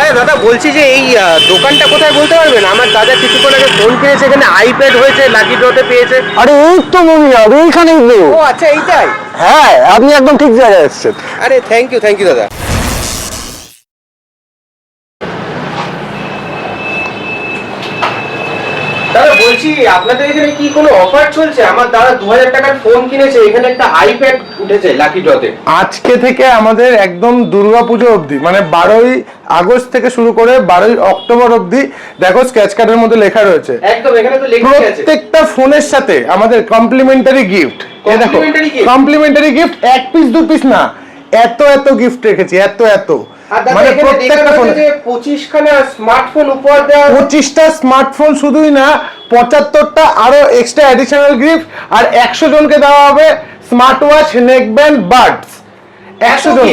হ্যাঁ দাদা, বলছি যে এই দোকানটা কোথায় বলতে পারবেন? আমার দাদা কিছুক্ষণ আগে ফোন কিনেছে, এখানে আইপ্যাড হয়েছে, লাকি ড্রতে পেয়েছে। আরে এই তো মুভিয়ার এইখানেই তো। ও আচ্ছা, এইটাই। হ্যাঁ, আপনি একদম ঠিক জায়গায় এসেছেন। আরে থ্যাংক ইউ দাদা। দাদা বলছি, আপনাদের এখানে কি কোনো অফার চলছে? আমার দাদা 2000 টাকার ফোন কিনেছে, এখানে একটা আইপ্যাড উঠেছে লাকি ড্রতে। আজকে থেকে আমাদের একদম দুর্গাপুজো অবধি, মানে 12ই আগস্ট থেকে শুরু করে 12ই অক্টোবর অবধি, দেখো স্কেচ কার্ডের মধ্যে লেখা রয়েছে একদম, এখানে তো লেখা আছে প্রত্যেকটা ফোনের সাথে আমাদের কমপ্লিমেন্টারি গিফট। এই দেখো কমপ্লিমেন্টারি গিফট, এক পিস দু পিস না, এত এত গিফট রেখেছি, এত এত। মানে প্রত্যেকটা ফোনে 25 খানা স্মার্টফোন উপহার দেওয়া। 25টা স্মার্টফোন শুধুই না, 75টা আরো এক্সট্রা অ্যাডিশনাল গিফট, আর 100 জনকে দেওয়া হবে smart watch, neck band, Buds. 100 জন,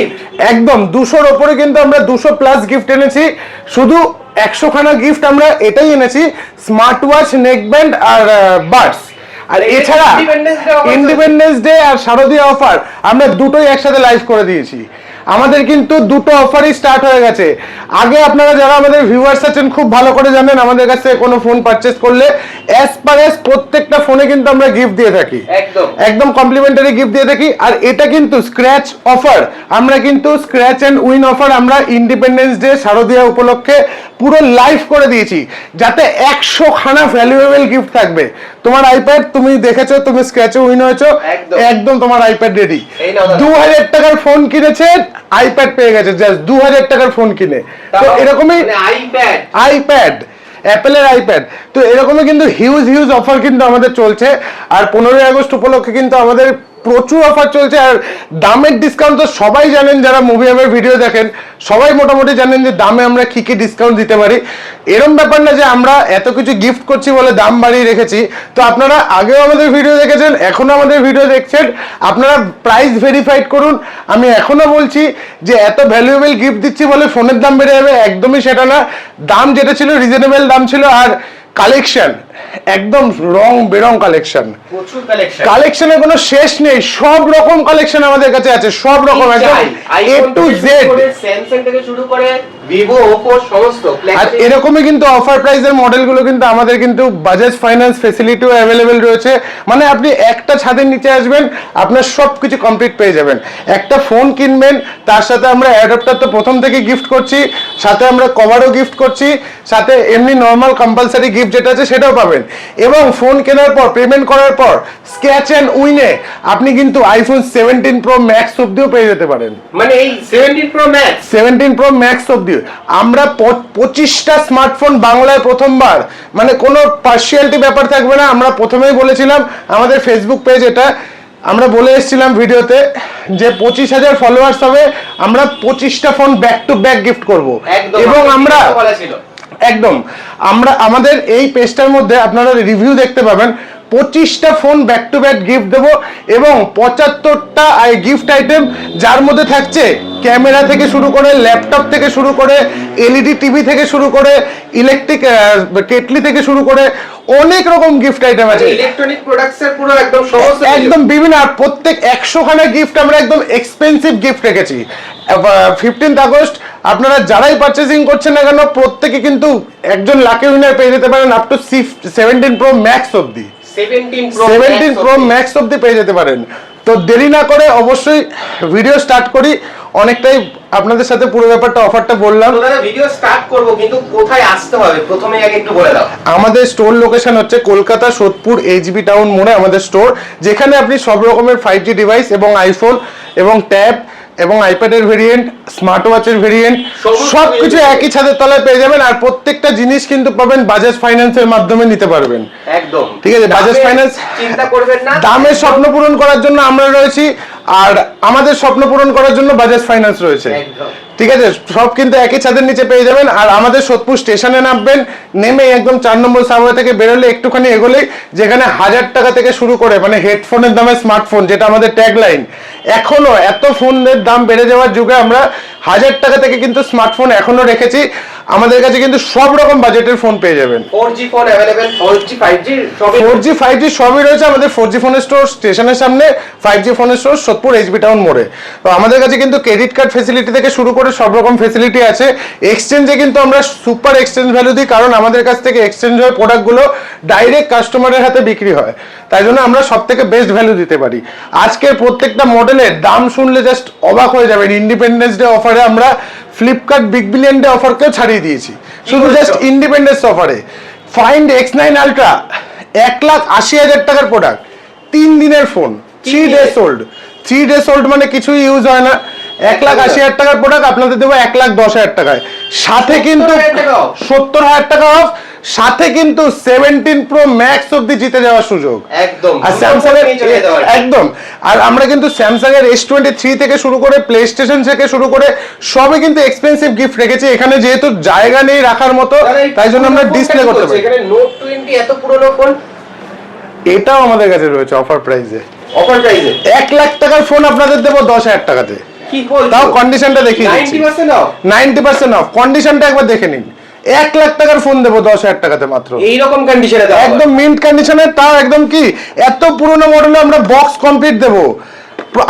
একদম 200-র উপরে কিন্তু আমরা 200 প্লাস গিফট এনেছি। শুধু 100 খানা গিফট আমরা এটাই এনেছি, স্মার্ট ওয়াচ, নেক ব্যান্ড আর বাডস। আর এছাড়া ইন্ডিপেন্ডেন্স ডে আর শারদীয়া অফার আমরা দুটোই একসাথে লাইভ করে দিয়েছি। আমাদের কিন্তু দুটো অফারই স্টার্ট হয়ে গেছে। আগে আপনারা যারা আমাদের ভিউয়ার্স আছেন খুব ভালো করে জানেন, আমাদের কাছে কোনো ফোন পারচেজ করলে অ্যাজ পার অ্যাজ প্রত্যেকটা ফোনে কিন্তু আমরা গিফট দিয়ে থাকি, একদম কমপ্লিমেন্টারি গিফট দিয়ে থাকি। আর এটা কিন্তু স্ক্র্যাচ অফার, আমরা কিন্তু স্ক্র্যাচ অ্যান্ড উইন অফার আমরা ইন্ডিপেন্ডেন্স ডে শারদীয়া উপলক্ষে পুরো লাইভ করে দিয়েছি, যাতে 100 খানা ভ্যালুয়েবল গিফট থাকবে। তোমার আইপ্যাড তুমি দেখেছো, তুমি স্ক্র্যাচে উইন হয়েছো, একদম তোমার আইপ্যাড রেডি। 2000 টাকার ফোন কিনেছে, আইপ্যাড পেয়ে গেছে জাস্ট 2000 টাকার ফোন কিনে। তো এরকমই আইপ্যাড, অ্যাপেলের আইপ্যাড। তো এরকমই কিন্তু হিউজ অফার কিন্তু আমাদের চলছে। আর 15ই আগস্ট উপলক্ষে কিন্তু আমাদের প্রচুর অফার চলছে। আর দামের ডিসকাউন্ট তো সবাই জানেন, যারা মুভি হাবের ভিডিও দেখেন সবাই মোটামুটি জানেন যে দামে আমরা কি কি ডিসকাউন্ট দিতে পারি। এরকম ব্যাপার না যে আমরা এত কিছু গিফট করছি বলে দাম বাড়িয়ে রেখেছি। তো আপনারা আগেও আমাদের ভিডিও দেখেছেন, এখনো আমাদের ভিডিও দেখছেন, আপনারা প্রাইস ভেরিফাইড করুন। আমি এখনো বলছি যে এত ভ্যালুয়েবল গিফট দিচ্ছি বলে ফোনের দাম বেড়ে যাবে, একদমই সেটা না। দাম যেটা ছিল রিজনেবল দাম ছিল। আর কালেকশন একদম রং বেরং কালেকশন, প্রচুর কালেকশন, কালেকশনের কোনো শেষ নেই। সব রকম কালেকশন আমাদের কাছে আছে, সব রকম, একদম এ টু জেড, স্যামসাং থেকে শুরু করে ভিভো, ওপো সমস্ত। আর এরকমই কিন্তু অফার প্রাইসের মডেলগুলো কিন্তু আমাদের কিন্তু বাজাজ ফাইন্যান্স ফেসিলিটিও অ্যাভেলেবেল রয়েছে। মানে আপনি একটা ছাদের নিচে আসবেন, আপনার সব কিছু কমপ্লিট পেয়ে যাবেন। একটা ফোন কিনবেন, তার সাথে আমরা অ্যাডাপ্টার তো প্রথম থেকে গিফট করছি, সাথে আমরা কভারও গিফট করছি, সাথে এমনি নর্মাল কম্পালসারি গিফট যেটা আছে সেটাও পাবেন। এবং ফোন কেনার পর পেমেন্ট করার পর স্ক্র্যাচ অ্যান্ড উইনে আপনি কিন্তু আইফোন 17 প্রো ম্যাক্স অবধিও পেয়ে যেতে পারেন। মানে এই 17 প্রো ম্যাক্স অবধি আমরা 25টা স্মার্টফোন বাংলায় প্রথমবার, মানে কোনো পার্সিয়ালিটি ব্যাপার থাকবে না। আমরা প্রথমেই বলেছিলাম, আমাদের ফেসবুক পেজ এটা আমরা বলে এসেছিলাম ভিডিওতে, যে 25,000 ফলোয়ার্স হবে আমরা 25টা phone back to back gift করব। এবং আমরা একদম আমাদের এই পেজটার মধ্যে আপনারা রিভিউ দেখতে পাবেন, 25টা phone back to back gift দেবো এবং 75টা গিফট আইটেম, যার মধ্যে থাকছে ক্যামেরা থেকে শুরু করে, ল্যাপটপ থেকে শুরু করে, এলইডি টিভি থেকে শুরু করে, ইলেকট্রিক কেটলি থেকে শুরু করে অনেক রকম গিফট আইটেম আছে। ইলেকট্রনিক প্রোডাক্টসের পুরো একদম সমস্ত, একদম বিভিন্ন। আর প্রত্যেক 100 খানা গিফট আমরা একদম এক্সপেন্সিভ গিফট রেখেছি। 15th আগস্ট আপনারা যারাই পারচেজিং করছেন না কেন, প্রত্যেকে কিন্তু একজন লাকি উইনার পেয়ে যেতে পারেন আপ টু 17 প্রো ম্যাক্স অবধি। 17 প্রো ম্যাক্স অবধি পেয়ে যেতে পারেন। তো দেরি না করে অবশ্যই ভিডিও স্টার্ট করি। অনেকটাই আপনাদের সাথে পুরো ব্যাপারটা অফারটা বললাম। ভিডিও স্টার্ট করব, কিন্তু কোথায় আসতে হবে প্রথমে আগে একটু বলে দাও। আমাদের স্টোর লোকেশন হচ্ছে কলকাতা সোদপুর এইচবি টাউন মোড়ে আমাদের স্টোর, যেখানে আপনি সব রকমের 5G ডিভাইস এবং আইফোন এবং ট্যাব এবং আইপ্যাডের ভেরিয়েন্ট, স্মার্ট ওয়াচের ভেরিয়েন্ট সবকিছু একই ছাদের তলায় পেয়ে যাবেন। আর প্রত্যেকটা জিনিস কিন্তু পাবেন বাজাজ ফাইন্যান্সের মাধ্যমে নিতে পারবেন। একদম ঠিক আছে, বাজাজ ফাইন্যান্স, চিন্তা করবেন না, দামের স্বপ্ন পূরণ করার জন্য আমরা রয়েছি, আর আমাদের স্বপ্ন পূরণ করার জন্য বাজাজ ফাইন্যান্স রয়েছে। ঠিক আছে, সব কিন্তু একই ছাদের নিচে পেয়ে যাবেন। আর আমাদের সোদপুর স্টেশনে নামবেন, নেমে একদম 4 নম্বর সাবওয়ে থেকে বেরোলে একটুখানি এগোলেই, যেখানে 1000 টাকা থেকে শুরু করে, মানে হেডফোনের দামে স্মার্টফোন, যেটা আমাদের ট্যাগলাইন। এখনো এত ফোনের দাম বেড়ে যাওয়ার যুগে আমরা 1000 টাকা থেকে কিন্তু স্মার্টফোন এখনো রেখেছি। আমাদের কাছে কিন্তু সব রকম বাজেটের ফোন পেয়ে যাবেন। 4G phone available, 4G 5G সবই 4G 5G সবই রয়েছে আমাদের 4G ফোনের স্টোর স্টেশনের সামনে, 5G ফোনের স্টোর সোদপুর HB টাউন মোড়ে। তো আমাদের কাছে কিন্তু ক্রেডিট কার্ড ফেসিলিটি থেকে শুরু করে সব রকম ফেসিলিটি আছে। এক্সচেঞ্জে কিন্তু আমরা সুপার এক্সচেঞ্জ ভ্যালু দিই, কারণ আমাদের কাছ থেকে এক্সচেঞ্জ হয়ে প্রোডাক্টগুলো ডাইরেক্ট কাস্টমারের হাতে বিক্রি হয়, তাই জন্য আমরা সব থেকে বেস্ট ভ্যালু দিতে পারি। আজকের প্রত্যেকটা মডেলের দাম শুনলে জাস্ট অবাক হয়ে যাবেন। ইন্ডিপেন্ডেন্স ডে অফারে আমরা ফ্লিপকার্ট বিগ বিলিয়ন ডে অফারকেও ছাড়িয়ে দিয়েছি, শুধু জাস্ট ইন্ডিপেন্ডেন্স অফারে। ফাইন্ড X9 আলট্রা 1,80,000 টাকার প্রোডাক্ট, 3 দিনের phone, 3 days old. 3 days old মানে কিছুই ইউজ হয় না। 1,80,000 টাকার প্রোডাক্ট আপনাদের দেবো 1,10,000 টাকায়, সাথে কিন্তু 70,000 টাকা অফ, সাথে কিন্তু 17 প্রো ম্যাক্স অব্দি জিতে যাওয়ার সুযোগ। একদম। আর স্যামসাং এর একদম, আর আমরা কিন্তু স্যামসাং এর S23 থেকে শুরু করে প্লে স্টেশন থেকে শুরু করে সবই কিন্তু এক্সপেন্সিভ গিফট রেখেছি এখানে, যেহেতু জায়গা নেই রাখার মতো, তাই জন্য আমরা ডিসপ্লে করতে পারি। এখানে নোট 20 এত পুরনো ফোন, এটাও আমাদের কাছে রয়েছে অফার প্রাইসে। অফার প্রাইসে 1 লাখ টাকার ফোন আপনাদের দেবো 10,000 টাকাতে। কি বলছো? তাও কন্ডিশনটা দেখিয়ে দিচ্ছি। 90% অফ, 90% অফ, কন্ডিশনটা একবার দেখে নিন। 1 লাখ টাকার ফোন দেবো 10,000 টাকাতে মাত্র, এই রকম কন্ডিশনে দাও, একদম মিন্ট কন্ডিশনে, তাও একদম কি এত পুরনো মডেলে আমরা বক্স কমপ্লিট দেবো।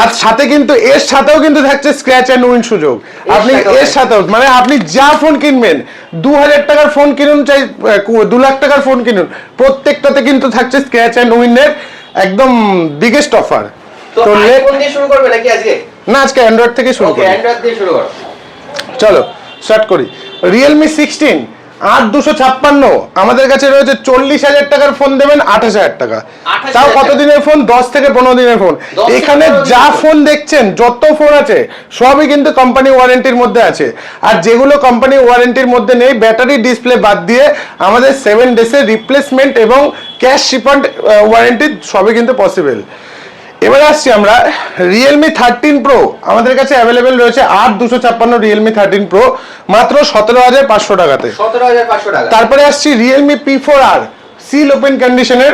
আর সাথে কিন্তু এর সাথেও কিন্তু থাকছে স্ক্র্যাচ এন্ড উইন সুযোগ। আপনি এর সাথেও মানে আপনি যা ফোন কিনবেন, 2,000 টাকার ফোন কিনুন চাই 2 লাখ টাকার ফোন কিনুন, প্রত্যেকটাতে কিন্তু থাকছে স্ক্র্যাচ এন্ড উইনের একদম বিগেস্ট অফার। তো আইফোন দিয়ে শুরু করবে নাকি আজকে? না, আজকে অ্যান্ড্রয়েড থেকে শুরু ওকে, করি। অ্যান্ড্রয়েড দিয়ে শুরু করো। চলো স্টার্ট করি। রিয়েলমি 16 8,256 আমাদের কাছে রয়েছে। 40,000 টাকার ফোন দেবেন 28,000 টাকা, তাও কত দিনের ফোন? 10 থেকে 15 দিনের ফোন। এখানে যা ফোন দেখছেন, যত ফোন আছে সবই কিন্তু কোম্পানি ওয়ারেন্টির মধ্যে আছে, আর যেগুলো কোম্পানি ওয়ারেন্টির মধ্যে নেই, ব্যাটারি ডিসপ্লে বাদ দিয়ে আমাদের 7 ডেজের রিপ্লেসমেন্ট এবং ক্যাশ শিপমেন্ট ওয়ারেন্টি সবই কিন্তু পসিবল। এবার আসছি আমরা রিয়েলমি 13 প্রো, আমাদের কাছে অ্যাভেলেবেল রয়েছে 8,256 রিয়েলমি 13 প্রো মাত্র 17,500 টাকাতে। 17,500 টাকা। তারপরে আসছি রিয়েলমি P4R সিল ওপেন কন্ডিশনের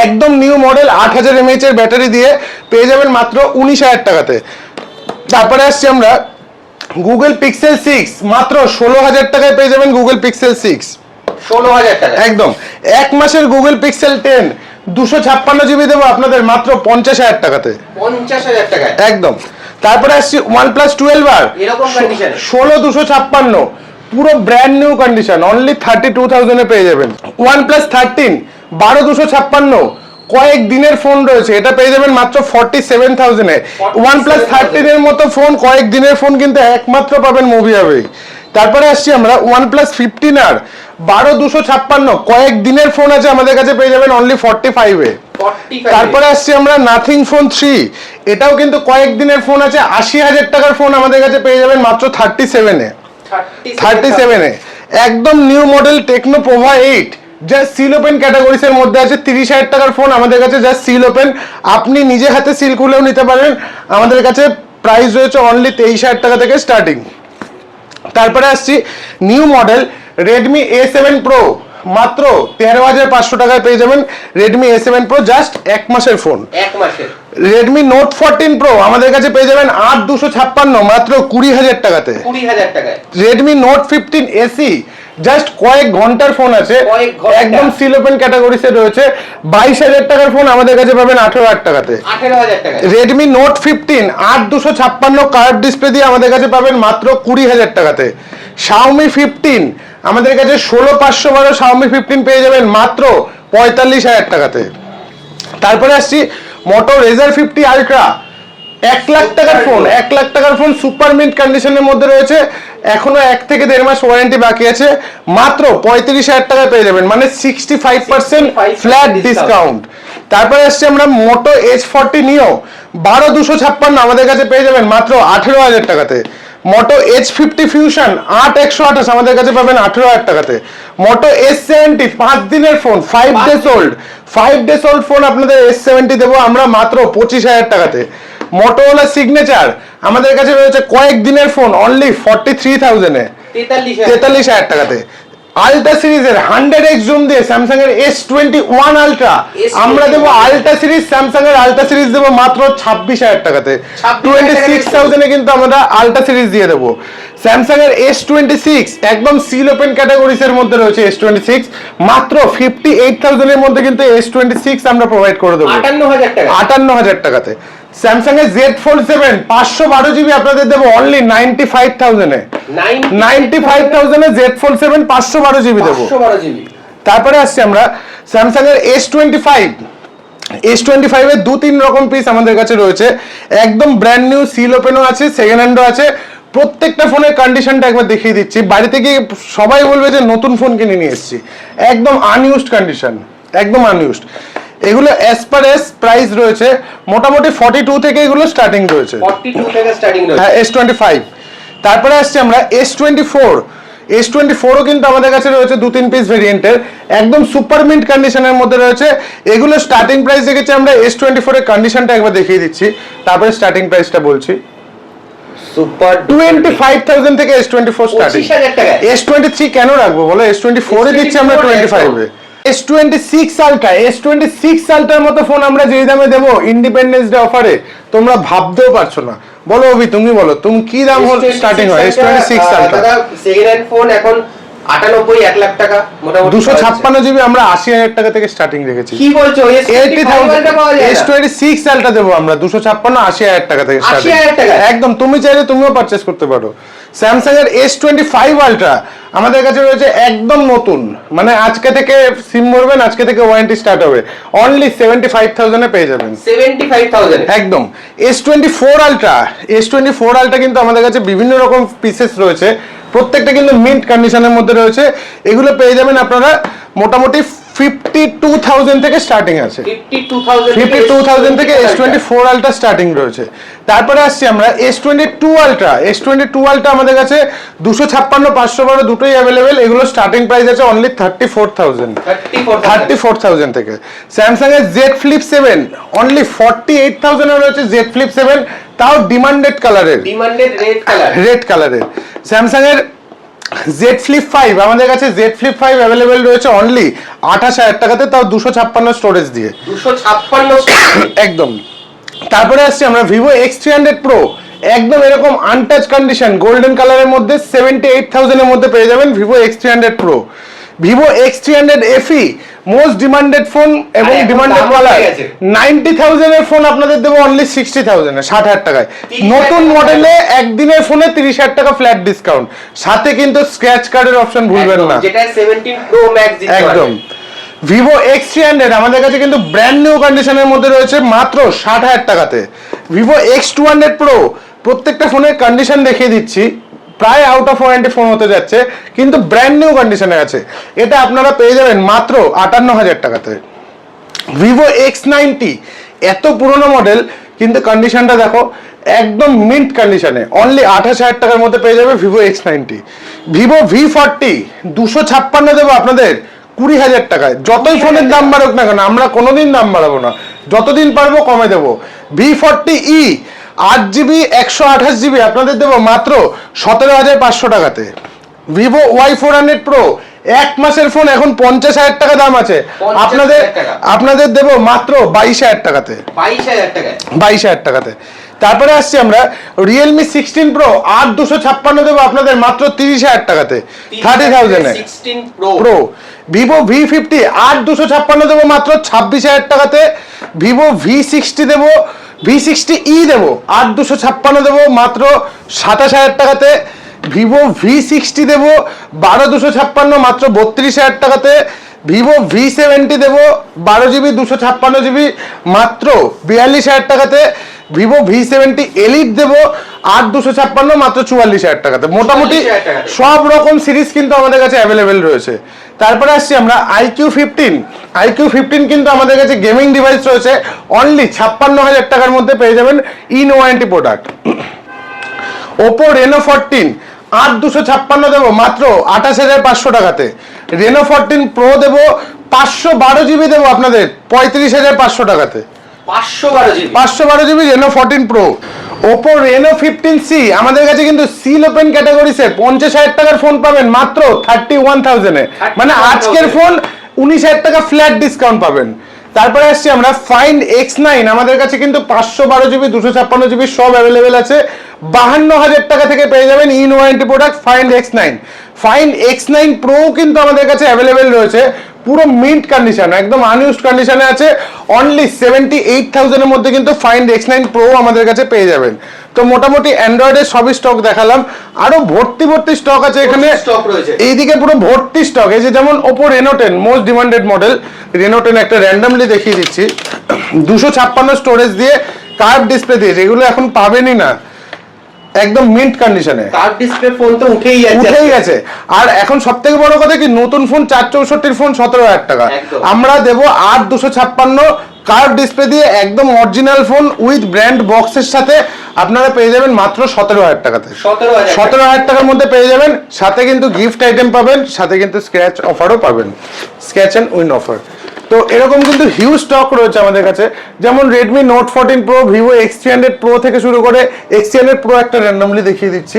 একদম নিউ মডেল, 8,000 mAh এর ব্যাটারি দিয়ে পেয়ে যাবেন মাত্র 19,000 টাকাতে। তারপরে আসছি আমরা গুগল পিক্সেল 6 মাত্র 16,000 টাকায় পেয়ে যাবেন গুগল পিক্সেল 6, 16,000 টাকা একদম। 1 মাসের গুগল পিক্সেল 10 256 জিবি দেবো আপনাদের মাত্র 50,000 টাকাতে, 50,000 টাকা একদম। তারপরে আসছি OnePlus 12R এরকম কন্ডিশনে 16,256 পুরো ব্র্যান্ড নিউ কন্ডিশন, অনলি 32,000 এ পেয়ে যাবেন। OnePlus 13 12,256 কয়েক দিনের ফোন রয়েছে, এটা পেয়ে যাবেন মাত্র 47,000 এ। OnePlus 13 এর মতো ফোন কয়েক দিনের ফোন কিন্তু একমাত্র পাবেন মুভি হবে। তারপরে আসছি আমরা OnePlus 15R 12,256 কয়েক দিনের ফোন আছে আমাদের কাছে, পেয়ে যাবেন অনলি 45 এ। 45। তারপরে আসছি আমরা নাথিং ফোন 3, এটাও কিন্তু কয়েক দিনের ফোন আছে, 80,000 টাকার ফোন আমাদের কাছে পেয়ে যাবেন মাত্র 37 এ। 37 এ একদম নিউ মডেল টেকনো পোভা 8 যা সিল ওপেন ক্যাটাগরিজ এর মধ্যে আছে। 30,000 টাকার ফোন আমাদের কাছে যা সিল ওপেন, আপনি নিজে হাতে সিল খুলেও নিতে পারেন। আমাদের কাছে প্রাইস রয়েছে অনলি 23,000 টাকা থেকে স্টার্টিং। তারপরে আসছি new model Redmi A7 pro মাত্র 13,500 টাকায় পেয়ে যাবেন। রেডমি A7 প্রো জাস্ট 1 মাসের ফোন, 1 মাসের। রেডমি নোট 14 প্রো আমাদের কাছে পেয়ে যাবেন 8,256 মাত্র 20,000 টাকাতে। 20,000 টাকায়। রেডমি নোট 15 এসি জাস্ট কয়েক ঘন্টার ফোন আছে, একদম সিল ওপেন ক্যাটাগরিতে রয়েছে। 22,000 টাকার ফোন আমাদের কাছে পাবেন 18,000 টাকাতে। 18,000 টাকায়। রেডমি নোট 15 8,256 কার্ভ ডিসপ্লে দিয়ে আমাদের কাছে পাবেন মাত্র 20,000 টাকাতে। Xiaomi 15 আমাদের কাছে 16,512 Xiaomi 15 পেয়ে যাবেন মাত্র 45,000 টাকাতে। তারপরে আসছি মোটো Razr 50 আলট্রা 1 লাখ টাকার ফোন, 1 লাখ টাকার ফোন সুপার মিন্ট কন্ডিশনের মধ্যে রয়েছে, এখনো 1 থেকে 1.5 মাস ওয়ারেন্টি বাকি আছে, মাত্র 35,000 টাকায় পেয়ে যাবেন, মানে 65% ফ্ল্যাট ডিসকাউন্ট। তারপরে আসছে আমরা মোটো H40 নিও 12,256 আমাদের কাছে পেয়ে যাবেন মাত্র 18,000 টাকাতে। মোটো H50 ফিউশন 8,128 আমাদের কাছে পাবেন 18,000 টাকাতে। মোটো S70 5 দিনের phone, 5 days old, 5 days old phone আপনাদের S70 দেবো আমরা মাত্র 25,000 টাকাতে। মোটোরোলা সিগনেচার আমাদের কাছে রয়েছে কয়েক দিনের ফোন, অনলি 43,000 এ, 43,000 টাকাতে। আলট্রা সিরিজের 100x জুম দিয়ে স্যামসাং এর S21 আলট্রা আমরা দেবো আলট্রা সিরিজ, স্যামসাং এর আলট্রা সিরিজ দেবো মাত্র 26,000 টাকাতে। 26,000 এ কিন্তু আমরা আলট্রা সিরিজ দিয়ে দেবো। স্যামসাং এর S26 একদম সিল ওপেন ক্যাটাগরিজ এর মধ্যে রয়েছে S26, মাত্র 58,000 এর মধ্যে কিন্তু S26 আমরা প্রোভাইড করে দেবো 58,000 টাকাতে। স্যামসাং এর Z Fold 7 512 জিবি আপনাদের দেবো অনলি 95,000 এ। 95,000 এ Z Fold 7 512 জিবি দেবো। তারপরে আসছে আমরা স্যামসাং এর S25 এর 2-3 রকম পিস আমাদের কাছে রয়েছে, একদম ব্র্যান্ড নিউ সিল ওপেনও আছে, সেকেন্ড হ্যান্ডও আছে। প্রত্যেকটা ফোনের কন্ডিশনটা একবার দেখিয়ে দিচ্ছি, বাড়িতে গিয়ে সবাই বলবে যে নতুন ফোন কিনে নিয়ে এসেছি। একদম আনইউজড কন্ডিশন, একদম আনইউজড। এগুলো অ্যাজ পার এস প্রাইস রয়েছে মোটামুটি 42 থেকে এগুলো স্টার্টিং রয়েছে, 42 থেকে স্টার্টিং রয়েছে। হ্যাঁ S25। তারপরে আসছে আমরা S24 ও কিন্তু আমাদের কাছে রয়েছে 2-3 পিস ভেরিয়েন্টের, একদম সুপার মিন্ট কন্ডিশনের মধ্যে রয়েছে। এগুলো স্টার্টিং প্রাইস দেখেছি আমরা। S24 এর কন্ডিশনটা একবার দেখিয়ে দিচ্ছি, তারপরে স্টার্টিং প্রাইসটা বলছি। সুপার 25,000 থেকে S24 স্টার্টিং। 25,000 টাকা। S23 কেন রাখবো বলো, S24 এ দিচ্ছি আমরা 25 এ। S26 আলট্রার মতো ফোন আমরা যেই দামে দেবো ইন্ডিপেন্ডেন্স ডে অফারে, তোমরা ভাবতেও পারছো না। বলো অভি, তুমি বলো তুমি কি দাম স্টার্টিং হয় S26 আলট্রা? দাদা সেকেন্ড হ্যান্ড ফোন এখন 98 1 লাখ টাকা মোটামুটি। 256 জিবি আমরা 80,000 টাকা থেকে স্টার্টিং রেখেছি। কি বলছো? 80,000 S26 আলট্রা দেবো আমরা 256 80,000 টাকা থেকে স্টার্টিং। 80,000 টাকা একদম, তুমি চাইলে তুমিও পারচেজ করতে পারো। স্যামসাং এর S25 আলট্রা আমাদের কাছে রয়েছে একদম নতুন, মানে আজকে থেকে সিম ভরবেন, আজকে থেকে ওয়ারেন্টি স্টার্ট হবে, অনলি 75,000 এ পেয়ে যাবেন। 75,000 একদম। S24 আলট্রা কিন্তু আমাদের কাছে বিভিন্ন রকম পিসেস রয়েছে, প্রত্যেকটা কিন্তু মিন্ট কন্ডিশনের মধ্যে রয়েছে। এগুলো পেয়ে যাবেন আপনারা মোটামুটি 52,000 থেকে স্টার্টিং আছে। 52,000 থেকে S24 আলট্রা স্টার্টিং রয়েছে। তারপরে আসছি আমরা S22 আলট্রা আমাদের কাছে 256 512 দুটোই অ্যাভেলেবেল। এগুলো স্টার্টিং প্রাইস আছে অনলি 34,000 থেকে। স্যামসাং এর Z Flip 7 অনলি 48,000 এ রয়েছে Z Flip 7, তাও ডিমান্ডেড কালারের, রেড কালারের। স্যামসাং এর Z Flip 5 আমাদের কাছে Z Flip 5 অ্যাভেলেবেল রয়েছে অনলি 28,000 টাকাতে, তাও 256 স্টোরেজ দিয়ে। 256 একদম। তারপরে আসছি আমরা Vivo X300 Pro, একদম এরকম আনটাচ কন্ডিশন গোল্ডেন কালারের মধ্যে 78,000 এর মধ্যে পেয়ে যাবেন Vivo X300 Pro। Vivo X300 FE most demanded phone এবং ডিমান্ডেড কালার, 90,000 এর ফোন আপনাদের দেবো অনলি 60,000 এ, 60,000 টাকায়। নতুন মডেলে একদিনের ফোনে 30,000 টাকা ফ্ল্যাট ডিসকাউন্ট, সাথে কিন্তু স্ক্র্যাচ কার্ডের অপশন ভুলবেন না, যেটা 17 Pro Max দিতে একদম। Vivo X300 আমাদের কাছে কিন্তু ব্র্যান্ড নিউ কন্ডিশনের মধ্যে রয়েছে মাত্র 60,000 টাকাতে। Vivo X200 Pro প্রত্যেকটা ফোনের কন্ডিশন দেখিয়ে দিচ্ছি, প্রায় আউট অফ ওয়ারেন্টি ফোন হতে যাচ্ছে কিন্তু ব্র্যান্ড নিউ কন্ডিশনে আছে। এটা আপনারা পেয়ে যাবেন মাত্র 58,000 টাকাতে। Vivo X90 এত পুরনো মডেল কিন্তু কন্ডিশনটা দেখো একদম মিন্ট কন্ডিশনে, অনলি 28,000 টাকার মধ্যে পেয়ে যাবে Vivo X90। Vivo V40 256 দেবো আপনাদের 20,000 টাকায়। যতই ফোনের দাম বাড়ুক না কেন আমরা কোনোদিন দাম বাড়াবো না, যতদিন পারবো কমে দেবো। V40e 8GB 128 জিবি আপনাদের দেবো মাত্র 17,500 টাকাতে। Vivo Y400 Pro এক মাসের ফোন এখন 50,000 টাকা দাম আছে, আপনাদের দেবো মাত্র 22,000 টাকাতে। 22,000 টাকাতে। তারপরে আসছি আমরা Realme 16 Pro 8256 দেবো আপনাদের মাত্র 30,000 টাকাতে, 30,000 এ Pro। Vivo V50 8256 দেবো মাত্র 26,000 টাকাতে। Vivo V60 দেবো, V60e দেবো 8256 দেবো মাত্র 27,000 টাকাতে। Vivo V60 দেবো 12,256 মাত্র 32,000 টাকাতে। Vivo V70 দেবো 12GB 256GB মাত্র 42,000 টাকাতে। Vivo V70 Elite দেবো 8,256 মাত্র 44,000 টাকাতে। মোটামুটি সব রকম সিরিজ কিন্তু আমাদের কাছে অ্যাভেলেবেল রয়েছে। তারপরে আসছি আমরা iQ15 কিন্তু আমাদের কাছে গেমিং ডিভাইস রয়েছে অনলি 56,000 টাকার মধ্যে পেয়ে যাবেন in warranty product. Oppo Reno 14 8256 দেবো মাত্র 28,500 টাকাতে। Reno 14 Pro দেবো 512GB দেবো আপনাদের 35,500 টাকাতে। 512GB Reno 14 Pro। Oppo Reno 15C আমাদের কাছে কিন্তু সিল ওপেন ক্যাটাগরিতে 50,000 টাকার ফোন পাবেন মাত্র 31,000 এ, মানে আজকের ফোন 19,000 টাকা ফ্ল্যাট ডিসকাউন্ট পাবেন। তারপরে আসছি আমরা Find X9, আমাদের কাছে কিন্তু 512 জিবি 256 জিবি সব অ্যাভেলেবেল আছে। 52,000 টাকা থেকে পেয়ে যাবেন in warranty product Find X9। Find X9 Pro কিন্তু আমাদের কাছে অ্যাভেলেবেল রয়েছে, পুরো মিন্ট কন্ডিশন, একদম আনইউজড কন্ডিশনে আছে। অনলি 78,000 এর মধ্যে কিন্তু Find X9 Pro আমাদের কাছে পেয়ে যাবেন। তো মোটামুটি অ্যান্ড্রয়েডের সবই স্টক দেখালাম, আরো ভর্তি স্টক আছে এখানে, এইদিকে পুরো ভর্তি স্টক। এই যে যেমন Oppo Reno 10 most demanded model, Reno 10 একটা র্যান্ডমলি দেখিয়ে দিচ্ছি, 256 স্টোরেজ দিয়ে কার্ভ ডিসপ্লে দিয়ে, যেগুলো এখন পাবেনই না, একদম মিন্ট কন্ডিশনে। কার্ভ ডিসপ্লে ফোন তো উঠেই গেছে। আর এখন সবথেকে বড় কথা কি, নতুন ফোন 464 ফোন 17,000 টাকা, আমরা দেবো 8,256 কার্ভ ডিসপ্লে দিয়ে একদম অরিজিনাল ফোন উইথ ব্র্যান্ড বক্সের সাথে আপনারা পেয়ে যাবেন মাত্র 17,000 টাকাতে। 17,000 টাকার মধ্যে পেয়ে যাবেন, সাথে কিন্তু গিফট আইটেম পাবেন, সাথে কিন্তু স্ক্র্যাচ অফারও পাবেন, স্ক্র্যাচ এন্ড উইন অফার। তো এরকম কিন্তু হিউজ স্টক রয়েছে আমাদের কাছে, যেমন Redmi Note 14 Pro, Vivo X300 Pro থেকে শুরু করে X300 Pro একটা র্যান্ডমলি দেখিয়ে দিচ্ছি।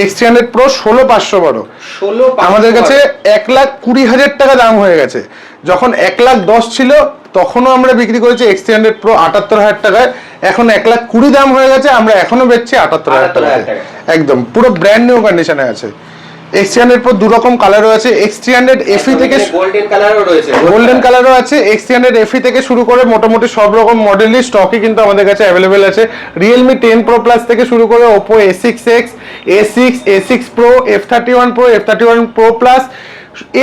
X300 Pro 16,512 আমাদের কাছে 1,20,000 টাকা দাম হয়ে গেছে। যখন 1,10,000 ছিল তখনও আমরা বিক্রি করেছি X300 Pro 78,000 টাকায়, এখন 1,20,000 দাম হয়ে গেছে, আমরা এখনো বেচছি 78,000 টাকায়, একদম পুরো ব্র্যান্ড নিউ কন্ডিশনে আছে। X300 Pro দু রকম কালারও আছে, X300 FE থেকে গোল্ডেন কালারও আছে, X300 FE থেকে শুরু করে মোটামুটি সব রকম মডেলই স্টকে কিন্তু আমাদের কাছে অ্যাভেলেবেল আছে। Realme 10 Pro Plus থেকে শুরু করে Oppo A6X, A6, A6 Pro, F31 Pro, F31 Pro Plus,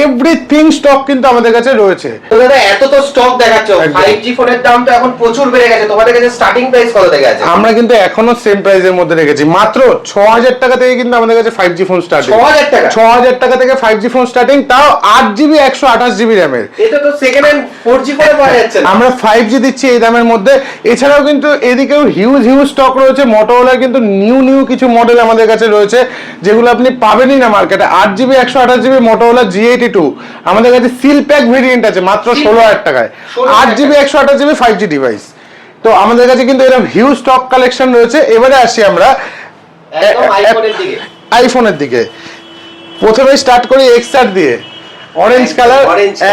everything stock কিন্তু আমাদের কাছে রয়েছে। তো দাদা এত তো স্টক দেখাচ্ছ, 5G ফোনের দাম তো এখন প্রচুর বেড়ে গেছে, তোমাদের কাছে স্টার্টিং প্রাইস কত থেকে আছে? আমরা কিন্তু এখনো সেম প্রাইসের মধ্যে রেখেছি, মাত্র 6,000 টাকা থেকে কিন্তু আমাদের কাছে 5G ফোন স্টার্টিং। 6,000 টাকা থেকে 5G ফোন স্টার্টিং, তাও 8GB 128GB র‍্যামের। এটা তো সেকেন্ড হ্যান্ড 4G ফোনে পাওয়া যাচ্ছে না, আমরা 5G দিচ্ছি এই দামের মধ্যে। এছাড়াও কিন্তু এদিকেও হিউজ স্টক রয়েছে, Motorola কিন্তু নিউ কিছু মডেল আমাদের কাছে রয়েছে যেগুলো আপনি পাবেনই না মার্কেটে। 8GB 128GB Motorola G82 আমাদের কাছে সিল প্যাক ভেরিয়েন্ট আছে মাত্র 16,000 টাকায়, 8GB 128GB 5G ডিভাইস। তো আমাদের কাছে কিন্তু এরকম হিউজ স্টক কালেকশন রয়েছে। এবারে আসি আমরা আইফোনের দিকে। প্রথমে স্টার্ট করি XR দিয়ে, অরেঞ্জ কালার,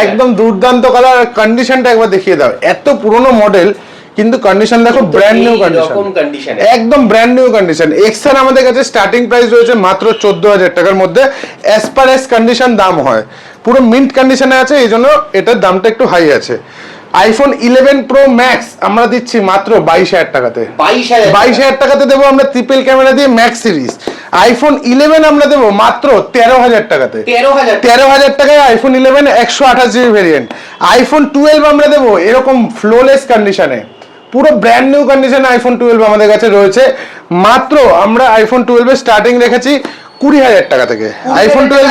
একদম দুর্দান্ত কালার। কন্ডিশনটা একবার দেখিয়ে দাও, এত পুরনো মডেল কিন্তু কন্ডিশন দেখো ব্র্যান্ড নিউ কন্ডিশন, একদম ব্র্যান্ড নিউ কন্ডিশন। XR আমাদের কাছে স্টার্টিং প্রাইস রয়েছে মাত্র 14,000 টাকার মধ্যে, অ্যাজ পার এস কন্ডিশন দাম হয়, পুরো মিন্ট কন্ডিশনে আছে, এই জন্য এটার দামটা একটু হাই আছে। আইফোন 11 Pro Max আমরা দিচ্ছি মাত্র 22,000 টাকাতে। 22,000 টাকাতে দেবো আমরা ট্রিপল ক্যামেরা দিয়ে ম্যাক্স সিরিজ। আইফোন 11 আমরা দেবো মাত্র 13,000 টাকাতে। 13,000 টাকায় আইফোন 11 128GB ভেরিয়েন্ট। আইফোন 12 আমরা দেবো এরকম ফ্লোলেস কন্ডিশনে, পুরো ব্র্যান্ড নিউ কন্ডিশনে আইফোন 12 আমাদের কাছে রয়েছে। মাত্র আমরা আইফোন 12 এর স্টার্টিং রেখেছি 20,000 টাকা থেকে। আইফোন 12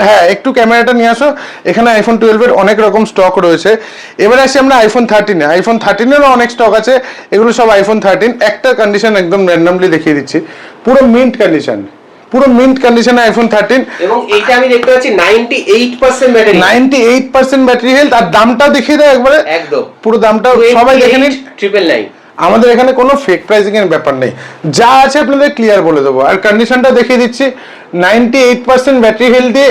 হ্যাঁ, একটু ক্যামেরাটা নিয়ে আসো, এখানে আইফোন 12 এর অনেক রকম স্টক রয়েছে। এবার আসি আমরা আইফোন 13 এ। আইফোন 13 এরও অনেক স্টক আছে, এগুলো সব আইফোন 13। একটা কন্ডিশন একদম র্যান্ডমলি দেখিয়ে দিচ্ছি, পুরো মিন্ট কন্ডিশন, পুরো মিন্ট কন্ডিশনে আইফোন 13। এবং এইটা আমি দেখতে পাচ্ছি 98% ব্যাটারি, 98% ব্যাটারি হেলথ। আর দামটা দেখিয়ে দাও একবারে, একদম পুরো দামটা সবাই দেখে নিন। 999 আমাদের এখানে কোনো ফেক প্রাইসিং এর ব্যাপার নেই, যা আছে আপনাদের ক্লিয়ার বলে দেবো। আর কন্ডিশনটা দেখিয়ে দিচ্ছি, 98% ব্যাটারি হেলথ দিয়ে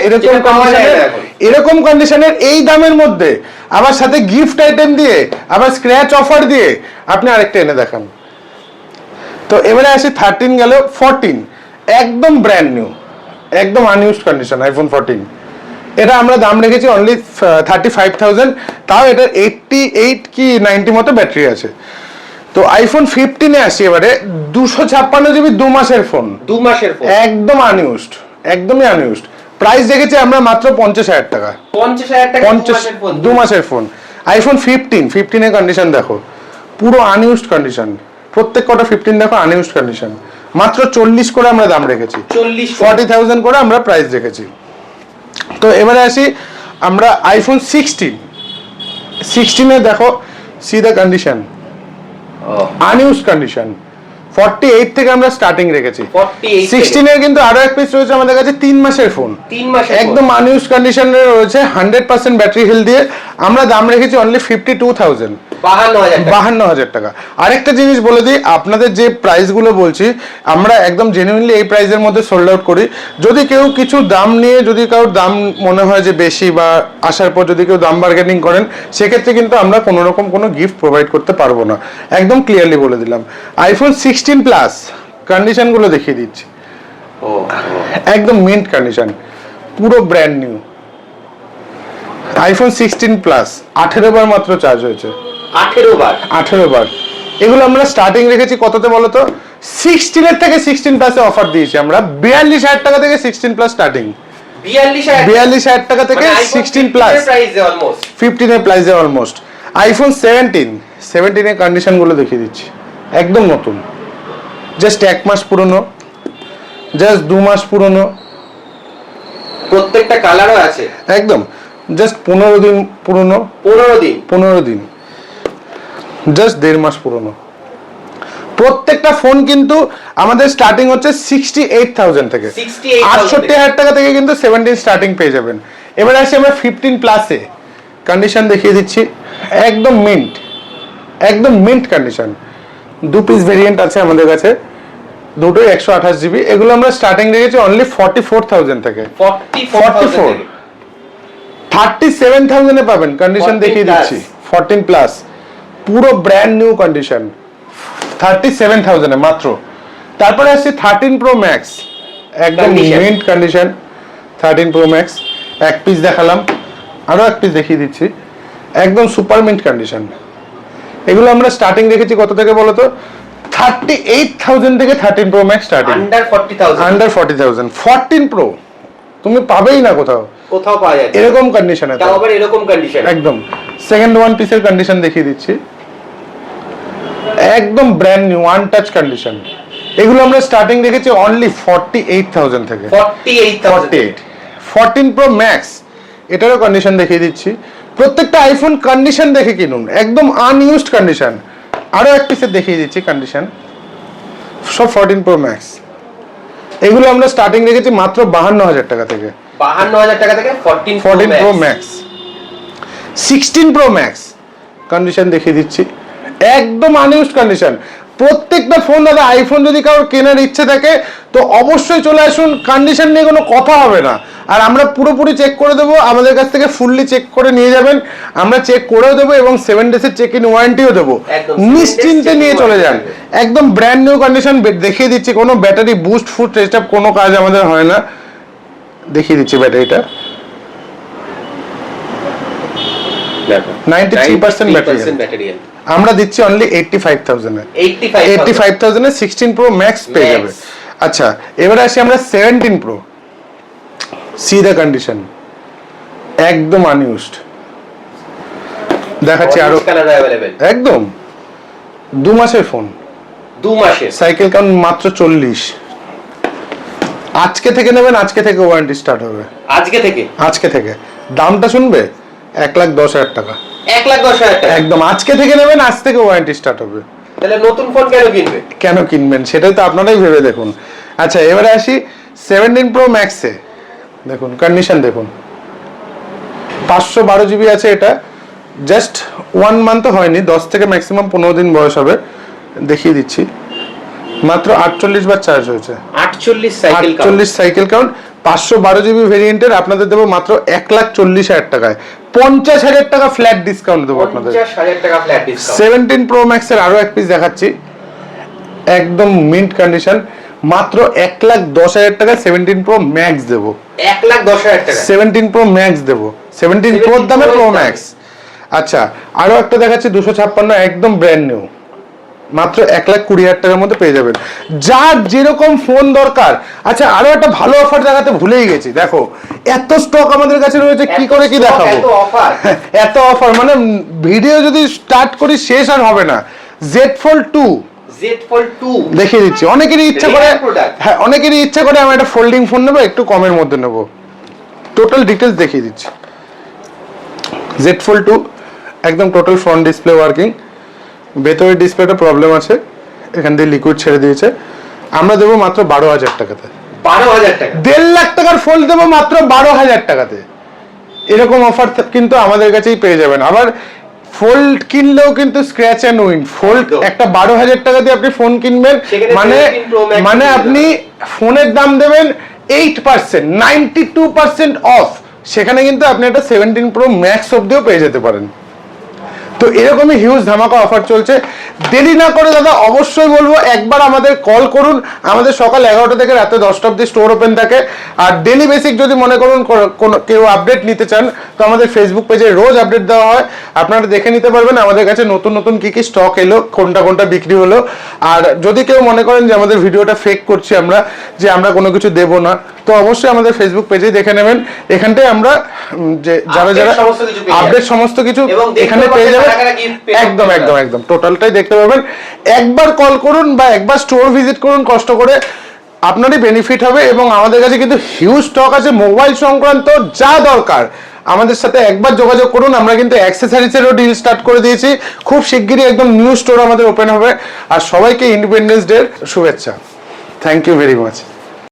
এরকম কন্ডিশনের এই দামের মধ্যে, আবার সাথে গিফট আইটেম দিয়ে, আবার স্ক্র্যাচ অফার দিয়ে, আপনি আরেকটা এনে দেখান। তো এবারে আসি 13 গেল, 14 একদম ব্র্যান্ড নিউ, একদম আনইউজড কন্ডিশন আইফোন 14। এটা আমরা দাম রেখেছি অনলি 35,000, তাও এটার 88 কি 90 মতো ব্যাটারি আছে। তো আইফোন 15 এ আসি এবারে, 256GB 2 মাসের ফোন, একদম আনইউজড, একদমই আনইউজড। প্রাইস রেখেছি আমরা মাত্র 50,000 টাকা। 50,000 টাকা 2 মাসের ফোন। আইফোন 15 এর কন্ডিশন দেখো, পুরো আনইউজড কন্ডিশন, প্রত্যেক কটা 15 দেখো আনইউজড কন্ডিশন। মাত্র 40 করে আমরা দাম রেখেছি, 40,000 করে আমরা প্রাইস রেখেছি। তো এবারে আসি আমরা আইফোন 16 এ দেখো, C the condition, unused condition. 48 থেকে আমরা স্টার্টিং রেখেছি। 16 এর কিন্তু আরো এক পিস রয়েছে আমাদের কাছে 3 মাসের ফোন, একদম আনইউজড কন্ডিশনে রয়েছে, 100% ব্যাটারি হেলথ দিয়ে আমরা দাম রেখেছি অনলি 52,000। 52,000 টাকা। আরেকটা জিনিস বলে দিই, আপনাদের যে প্রাইসগুলো বলছি আমরা একদম জেনুইনলি এই প্রাইসের মধ্যে সোল্ড আউট করি। যদি কেউ কিছু দাম নিয়ে, যদি কারোর দাম মনে হয় যে বেশি বা আসার পর যদি কেউ দাম বার্গেনিং করেন, সেক্ষেত্রে কিন্তু আমরা কোনো রকম কোনো গিফট প্রোভাইড করতে পারবো না, একদম ক্লিয়ারলি বলে দিলাম। আইফোন 16 প্লাস কন্ডিশনগুলো দেখিয়ে দিচ্ছি, একদম মিন্ট কন্ডিশন, পুরো ব্র্যান্ড নিউ। আইফোন 16 প্লাস 18 বার মাত্র চার্জ হয়েছে, 18 বার। এগুলো আমরা স্টার্টিং রেখেছি কততে বলো তো? 16 এর থেকে 16 প্লাসে অফার দিয়েছি আমরা 42,000 টাকা থেকে 16 প্লাস স্টার্টিং। 42,000 টাকা থেকে 16 প্লাস 15 এর প্রাইসে অলমোস্ট। আইফোন 17 এর কন্ডিশন গুলো দেখিয়ে দিচ্ছি, একদম নতুন, জাস্ট 1 মাস পুরনো, জাস্ট 2 মাস পুরনো, প্রত্যেকটা কালারও আছে, একদম জাস্ট 15 দিন পুরনো, 15 দিন, জাস্ট 1.5 মাস পুরনো। প্রত্যেকটা ফোন কিন্তু আমাদের স্টার্টিং হচ্ছে 68,000 থেকে, 68,000 টাকা থেকে কিন্তু 17 স্টার্টিং পেয়ে যাবেন। এবার আসি আমরা 15 প্লাসে, কন্ডিশন দেখিয়ে দিচ্ছি, একদম মিন্ট, একদম মিন্ট কন্ডিশন। 2 পিস ভেরিয়েন্ট আছে আমাদের কাছে, দুটোই 128 জিবি। এগুলো আমরা স্টার্টিং রেখেছি অনলি 44,000 থেকে, 44 37,000 এ পাবেন। কন্ডিশন দেখিয়ে দিচ্ছি, 14 প্লাস পুরো ব্র্যান্ড নিউ কন্ডিশন 37,000 এ মাত্র। তারপরে আসছে 13 প্রো ম্যাক্স, একদম মিন্ট কন্ডিশন 13 প্রো ম্যাক্স। এক পিস দেখালাম, আরো এক পিস দেখিয়ে দিচ্ছি, একদম সুপার মিন্ট কন্ডিশন। এগুলো আমরা স্টার্টিং রেখেছি কত থেকে বলো তো? 38,000 থেকে 13 pro max starting, under 40,000। 14 pro তুমি পাবেই না কোথাও পাওয়া যায় এরকম কন্ডিশনে, তাও আবার এরকম কন্ডিশন। একদম সেকেন্ড ওয়ান পিসের কন্ডিশন দেখিয়ে দিচ্ছি, একদম brand new one touch condition. এগুলো আমরা স্টার্টিং রেখেছি অনলি 48,000 থেকে, 48। 14 প্রো ম্যাক্স, এটারও কন্ডিশন দেখিয়ে দিচ্ছি। প্রত্যেকটা আইফোন কন্ডিশন দেখে কিনুন, একদম আনইউজড কন্ডিশন। আরো এক পিসের দেখিয়ে দিচ্ছি কন্ডিশন, সব 14 প্রো ম্যাক্স। এগুলো আমরা স্টার্টিং রেখেছি মাত্র 52,000 টাকা থেকে, 52,000 টাকা থেকে 14 pro max. 16 pro max condition দেখিয়ে দিচ্ছি, একদম আনইউজড কন্ডিশন। প্রত্যেকটা ফোন দাদা, আইফোন যদি কারোর কেনার ইচ্ছে থাকে তো অবশ্যই চলে আসুন, কন্ডিশন নিয়ে কোনো কথা হবে না। আর আমরা পুরোপুরি চেক করে দেবো, আমাদের কাছ থেকে ফুললি চেক করে নিয়ে যাবেন, আমরা চেক করেও দেবো এবং 7 ডেজের চেক ইন ওয়ারেন্টিও দেবো, নিশ্চিন্তে নিয়ে চলে যান। একদম ব্র্যান্ড নিউ কন্ডিশন দেখিয়ে দিচ্ছি, কোনো battery boost foot test up কোনো কাজ আমাদের হয় না। দেখিয়ে দিচ্ছি ব্যাটারিটা, 93% ব্যাটারি আমরা দিচ্ছি অনলি 85,000 এ, 85,000 এ 16 প্রো ম্যাক্স পেয়ে যাবে। আচ্ছা, এবারে আসি আমরা 17 প্রো। সি দ্য কন্ডিশন, একদম আনইউজড দেখাচ্ছি। আরো একদম 2 মাসের ফোন, 2 মাসের সাইকেল কাউন্ট মাত্র 40। আজকে থেকে নেবেন, আজকে থেকে ওয়ারেন্টি স্টার্ট হবে, আজকে থেকে। দামটা শুনবে, 1,10,000 টাকা, 1,10,000 টাকা একদম আজকে থেকে নেবেন, আজ থেকে ওয়ারেন্টি স্টার্ট হবে। তাহলে নতুন ফোন কেন কিনবেন সেটাই তো আপনারাই ভেবে দেখুন। আচ্ছা, এবারে আসি 17 প্রো ম্যাক্সে, দেখুন কন্ডিশন দেখুন, 512 জিবি আছে। এটা জাস্ট 1 মান্থ হয়নি, 10 থেকে ম্যাক্সিমাম 15 দিন বয়স হবে। দেখিয়ে দিচ্ছি, মাত্র 48 বার চার্জ হয়েছে, 48 সাইকেল কাউন্ট। 512 জিবি ভেরিয়েন্টের আপনাদের দেবো মাত্র 1,40,000 টাকায়, 50,000 টাকা ফ্ল্যাট ডিসকাউন্ট দেবো আপনাদের। 50,000 টাকা ফ্ল্যাট ডিসকাউন্ট। 17 প্রো ম্যাক্সের আরো এক পিস দেখাচ্ছি, একদম মিন্ট কন্ডিশন, মাত্র 1,10,000 টাকা 17 প্রো ম্যাক্স দেবো, 1,10,000 টাকা 17 প্রো ম্যাক্স দেবো, 17 প্রোর দামে প্রো ম্যাক্স। আচ্ছা, আরো একটা দেখাচ্ছি 256, একদম ব্র্যান্ড নিউ, মাত্র 1,20,000 টাকার মধ্যে পেয়ে যাবেন, যার যেরকম ফোন দরকার। আচ্ছা, আরো একটা ভালো অফার দেখাতে ভুলেই গেছি, দেখো এত স্টক আমাদের কাছে রয়েছে, কি করে কি দেখাবো, এত অফার মানে ভিডিও যদি স্টার্ট করি শেষ আর হবে না। Z Fold 2 দেখিয়ে দিচ্ছি। অনেকেরই ইচ্ছা করে, হ্যাঁ অনেকেরই ইচ্ছা করে আমি একটা ফোল্ডিং ফোন নেবো, একটু কমের মধ্যে নেবো। টোটাল ডিটেলস দেখিয়ে দিচ্ছি। Z Fold 2 একদম টোটাল ফ্রন্ট ডিসপ্লে ওয়ার্কিং, ভেতরের ডিসপ্লেটা প্রবলেম আছে, এখান দিয়ে লিকুইড ছেড়ে দিয়েছে। আমরা দেবো মাত্র 12,000 টাকাতে, 12,000 টাকা, 1.5 লাখ টাকার ফোন দেবো মাত্র 12,000 টাকাতে। এরকম অফার কিন্তু আমাদের কাছেই পেয়ে যাবেন। আবার ফোল্ড কিনলেও কিন্তু স্ক্র্যাচ অ্যান্ড উইন। ফোল্ড একদম। একটা 12,000 টাকা দিয়ে আপনি ফোন কিনবেন, সেখানে মানে 17 Pro Max মানে দিয়ে আপনি ফোনের দাম দেবেন 8%, 92% অফ, সেখানে কিন্তু আপনি একটা 17 Pro Max অব্দিও পেয়ে যেতে পারেন। তো এরকমই হিউজ ধামাকা অফার চলছে। দেরি না করে দাদা অবশ্যই বলবো একবার আমাদের কল করুন। আমাদের সকাল 11টা থেকে রাতে 10টা অবধি স্টোর ওপেন থাকে। আর ডেলি বেসিক যদি মনে করুন কোনো কেউ আপডেট নিতে চান, তো আমাদের ফেসবুক পেজে রোজ আপডেট দেওয়া হয়, আপনারা দেখে নিতে পারবেন আমাদের কাছে নতুন নতুন কি কি স্টক এলো, কোনটা কোনটা বিক্রি হলো। আর যদি কেউ মনে করেন যে আমাদের ভিডিওটা ফেক করছি আমরা, যে আমরা কোনো কিছু দেবো না, তো অবশ্যই আমাদের ফেসবুক পেজেই দেখে নেবেন। এখানটায় আমরা যে যারা যারা আপডেট সমস্ত কিছু এখানে পেয়ে যাবেন। একদম একদম একদম টোটালটাই দেখতে পাবেন। একবার কল করুন বা একবার স্টোর ভিজিট করুন কষ্ট করে, আপনারই বেনিফিট হবে। এবং আমাদের কাছে কিন্তু হিউজ স্টক আছে মোবাইল সংক্রান্ত, যা দরকার আমাদের সাথে একবার যোগাযোগ করুন। আমরা কিন্তু অ্যাক্সেসরিজেরও ডিল স্টার্ট করে দিয়েছি, খুব শিগগিরই একদম নিউ স্টোর আমাদের ওপেন হবে। আর সবাইকে ইন্ডিপেন্ডেন্স ডে শুভেচ্ছা। Thank you very much.